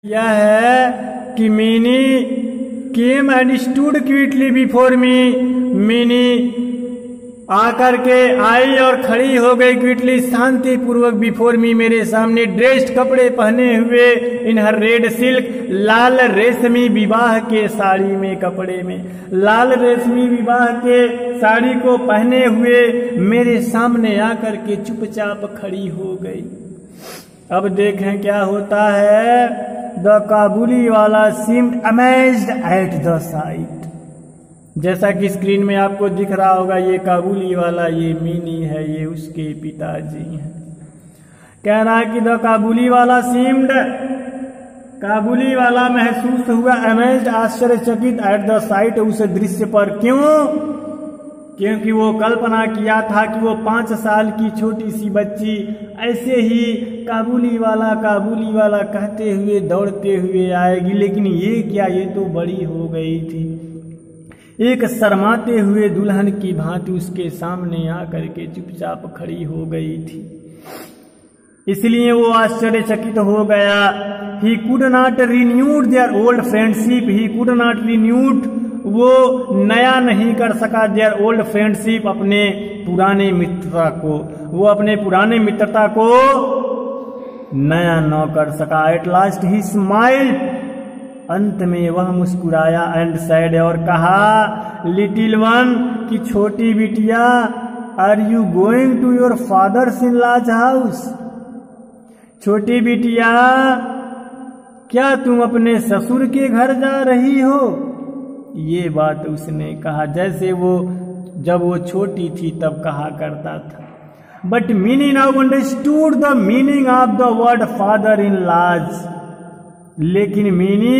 यह है कि mini came and stood quickly before me. Mini आकर के आई और खड़ी हो गई क्विकली शांति पूर्वक बिफोर मी मेरे सामने, ड्रेस्ड कपड़े पहने हुए इन हर रेड सिल्क, लाल रेशमी विवाह के साड़ी में, कपड़े में लाल रेशमी विवाह के साड़ी को पहने हुए मेरे सामने आकर के चुपचाप खड़ी हो गई। अब देखें क्या होता है। द काबुली वाला seemed amazed at the site. जैसा कि स्क्रीन में आपको दिख रहा होगा, ये काबुली वाला, ये मिनी है, ये उसके पिताजी हैं। कह रहा है कि द काबुली वाला सीम्ड, काबुली वाला महसूस हुआ, अमेज्ड आश्चर्यचकित एट द साइट, उस दृश्य पर। क्यों? क्योंकि वो कल्पना किया था कि वो 5 साल की छोटी सी बच्ची ऐसे ही काबुली वाला कहते हुए दौड़ते हुए आएगी, लेकिन ये क्या, ये तो बड़ी हो गई थी। एक शर्माते हुए दुल्हन की भांति उसके सामने आकर के चुपचाप खड़ी हो गई थी, इसलिए वो आश्चर्यचकित हो गया। He could not renewed their old friendship, he could not renewed, वो नया नहीं कर सका देयर ओल्ड फ्रेंडशिप, अपने पुराने मित्रता को, वो अपने पुराने मित्रता को नया न कर सका। एट लास्ट ही स्माइल्ड, अंत में वह मुस्कुराया, एंड सैड, और कहा, लिटिल वन, की छोटी बिटिया, are you going to your father's in law's house. छोटी बिटिया, क्या तुम अपने ससुर के घर जा रही हो? ये बात उसने कहा, जैसे वो जब वो छोटी थी तब कहा करता था। But Mini now understood the meaning of the word father in laws. लेकिन मिनी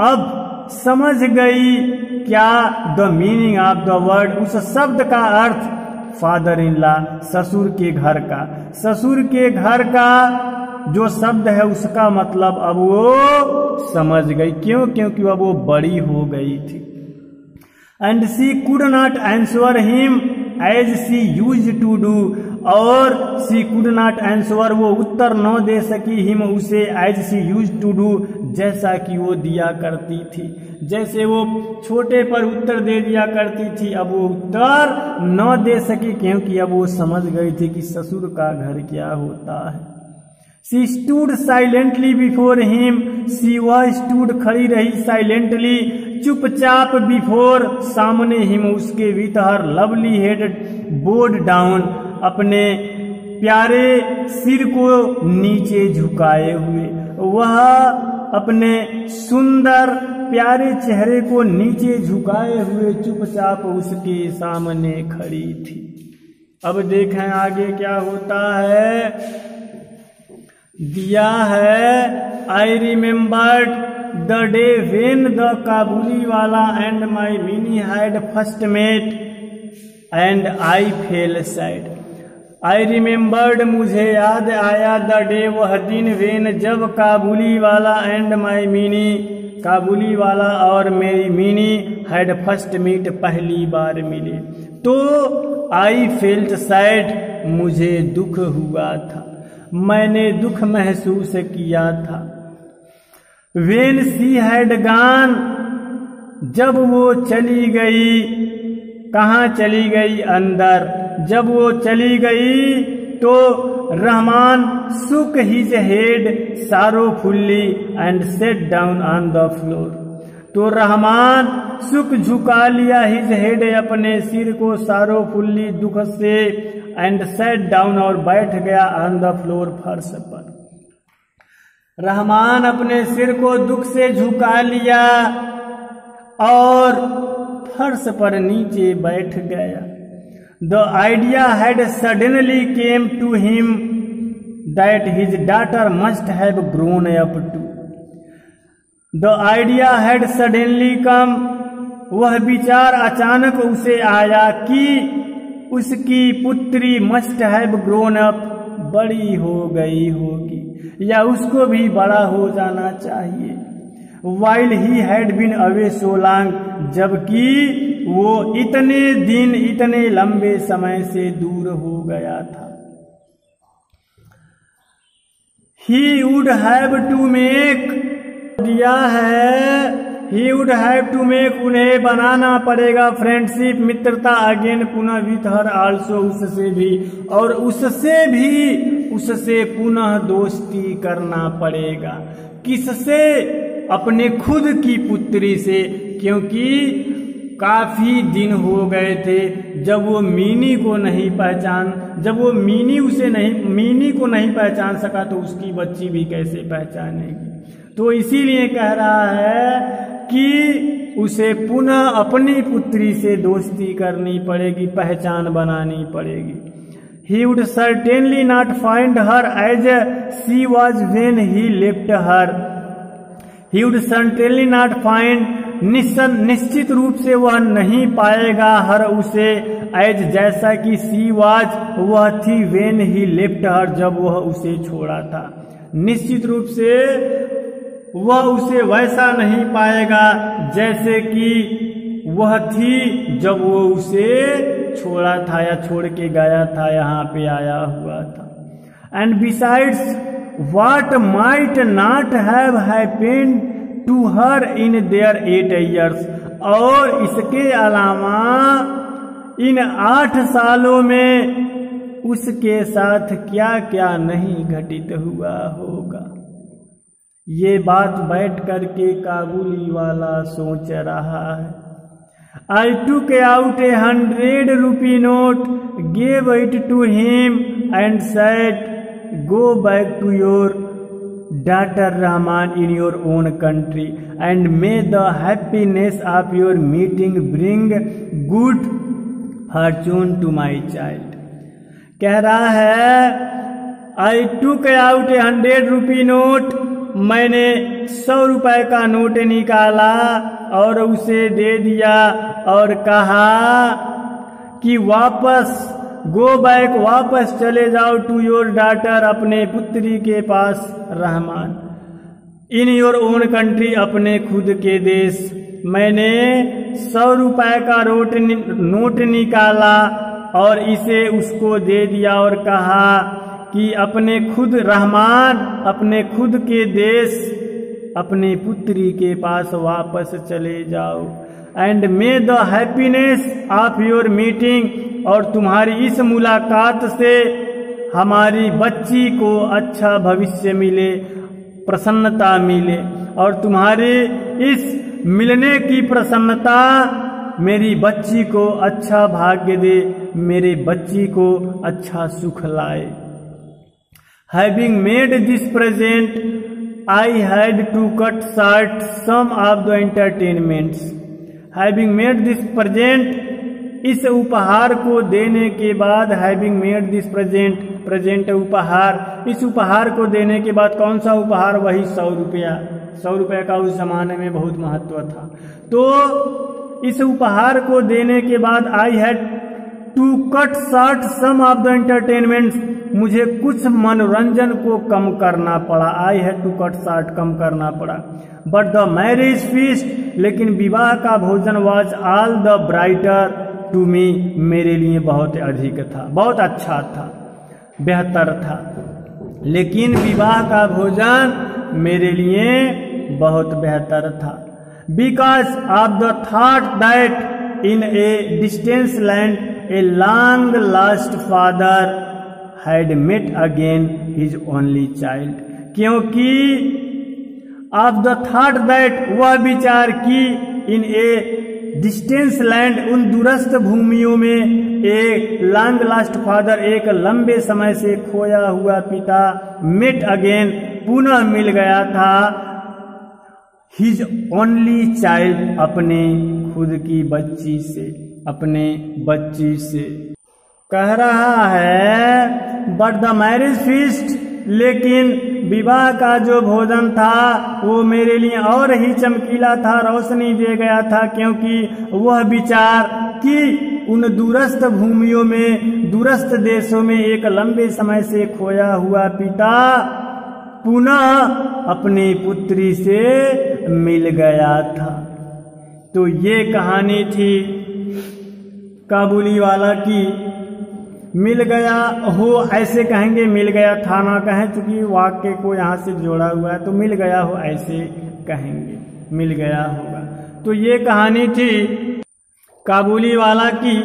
अब समझ गई क्या, the meaning of the word, उस शब्द का अर्थ, फादर इन लॉ, ससुर के घर का। ससुर के घर का जो शब्द है उसका मतलब अब वो समझ गई। क्यों? क्योंकि अब वो बड़ी हो गई थी। And she could not answer him as she used to do, और शी कुड नॉट आंसर, वो उत्तर न दे सकी, हिम उसे, as she used to do, जैसा कि वो दिया करती थी। जैसे वो छोटे पर उत्तर दे दिया करती थी, अब वो उत्तर न दे सकी, क्योंकि अब वो समझ गई थी कि ससुर का घर क्या होता है। She stood silently before him, she was stood, खड़ी रही, silently, चुपचाप, before, सामने, him, उसके, with her lovely head bowed down, अपने प्यारे सिर को नीचे झुकाए हुए, वह अपने सुंदर प्यारे चेहरे को नीचे झुकाए हुए चुपचाप उसके सामने खड़ी थी। अब देखें आगे क्या होता है। दिया है, I remembered the day when the Kabuliwala and my Mini had first met and I fell sad. I remembered, मुझे याद आया, द डे, वह दिन, वेन, जब, काबुली वाला एंड माई मिनी, काबुली वाला और मेरी मिनी, हैड फर्स्ट मीट, पहली बार मिले, तो आई फेल्ट सैड, मुझे दुख हुआ था, मैंने दुख महसूस किया था। वेन सी हैड गॉन, जब वो चली गई, कहाँ चली गई? अंदर। जब वो चली गई तो Rahman shook his head sorrowfully and sat down on the floor, तो रहमान सुख झुका लिया, हिज हेड, अपने सिर को, sorrowfully, दुख से, एंड sat down, और बैठ गया, on the floor, फर्श पर। रहमान अपने सिर को दुख से झुका लिया और फर्श पर नीचे बैठ गया। The idea had suddenly came to him that his daughter must have grown up too. The idea had suddenly come, वह विचार अचानक उसे आया कि उसकी पुत्री must have grown up, बड़ी हो गई होगी, या उसको भी बड़ा हो जाना चाहिए। While he had been away so long, जबकि वो इतने दिन, इतने लंबे समय से दूर हो गया था। He would have to make दिया है, he would have to make उन्हें बनाना पड़ेगा फ्रेंडशिप मित्रता अगेन पुनः विथ हर आल्सो उससे भी, और उससे पुनः दोस्ती करना पड़ेगा। किससे? अपने खुद की पुत्री से, क्योंकि काफी दिन हो गए थे जब वो मीनी को नहीं पहचान सका तो उसकी बच्ची भी कैसे पहचानेगी। तो इसीलिए कह रहा है कि उसे पुनः अपनी पुत्री से दोस्ती करनी पड़ेगी, पहचान बनानी पड़ेगी। He would certainly not find her as she was when he left her. He would certainly not find, निश्चित रूप से वह नहीं पाएगा हर उसे, एज जैसा कि सी वाज वह थी, when he left her जब वह उसे छोड़ा था। निश्चित रूप से वह उसे वैसा नहीं पाएगा जैसे कि वह थी जब वो उसे छोड़ा था या छोड़ के गया था, यहाँ पे आया हुआ था। And besides what might not have happened to her in their 8 years, और इसके अलावा इन 8 सालों में उसके साथ क्या क्या नहीं घटित हुआ होगा। ये बात बैठ करके काबुली वाला सोच रहा है। I took out 100 rupee note, gave it to him and said, go back to your daughter Rahman in your own country and may the happiness of your meeting bring good fortune to my child। कह रहा है I took out 100 rupee note, मैंने 100 रुपए का note निकाला और उसे दे दिया और कहा कि वापस चले जाओ टू योर डॉटर, अपने पुत्री के पास Rahman, in your own country, अपने खुद के देश। मैंने 100 रुपए का नोट निकाला और इसे उसको दे दिया और कहा कि अपने खुद रहमान, अपने खुद के देश, अपने पुत्री के पास वापस चले जाओ। And may the happiness of your meeting, और तुम्हारी इस मुलाकात से हमारी बच्ची को अच्छा भविष्य मिले, प्रसन्नता मिले, और तुम्हारी इस मिलने की प्रसन्नता मेरी बच्ची को अच्छा भाग्य दे, मेरे बच्ची को अच्छा सुख लाए। Having made this present, I had to cut short some of the entertainments. Having made this present, इस उपहार को देने के बाद, having made this present उपहार, इस उपहार को देने के बाद, कौन सा उपहार? वही 100 रुपया। 100 रुपये का उस जमाने में बहुत महत्व था। तो इस उपहार को देने के बाद I had to cut short some of the entertainments, मुझे कुछ मनोरंजन को कम करना पड़ा। I had to cut short, कम करना पड़ा। But the marriage feast, लेकिन विवाह का भोजन was all the brighter to me, मेरे लिए बहुत अधिक था, बहुत अच्छा था, बेहतर था। लेकिन विवाह का भोजन मेरे लिए बहुत बेहतर था। Because of the thought that in a distant land a long lost father had met again his only child, क्योंकि of the thought that, वह विचार की, in a distant land, उन दूरस्थ भूमियों में, एक लॉन्ग लास्ट फादर, एक लंबे समय से खोया हुआ पिता, met again, पुनः मिल गया था, his only child, अपने खुद की बच्ची से, अपने बच्ची से। कह रहा है बट द मैरिज फीस्ट, लेकिन विवाह का जो भोजन था वो मेरे लिए और ही चमकीला था, रोशनी दे गया था, क्योंकि वह विचार कि उन दूरस्थ भूमियों में, दूरस्थ देशों में एक लंबे समय से खोया हुआ पिता पुनः अपनी पुत्री से मिल गया था। तो ये कहानी थी काबुली वाला की, मिल गया हो ऐसे कहेंगे, मिल गया था ना कहें, चूंकि वाक्य को यहाँ से जोड़ा हुआ है तो मिल गया हो ऐसे कहेंगे, मिल गया होगा। तो ये कहानी थी काबुली वाला की।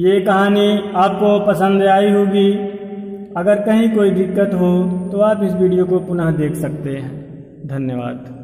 ये कहानी आपको पसंद आई होगी। अगर कहीं कोई दिक्कत हो तो आप इस वीडियो को पुनः देख सकते हैं। धन्यवाद।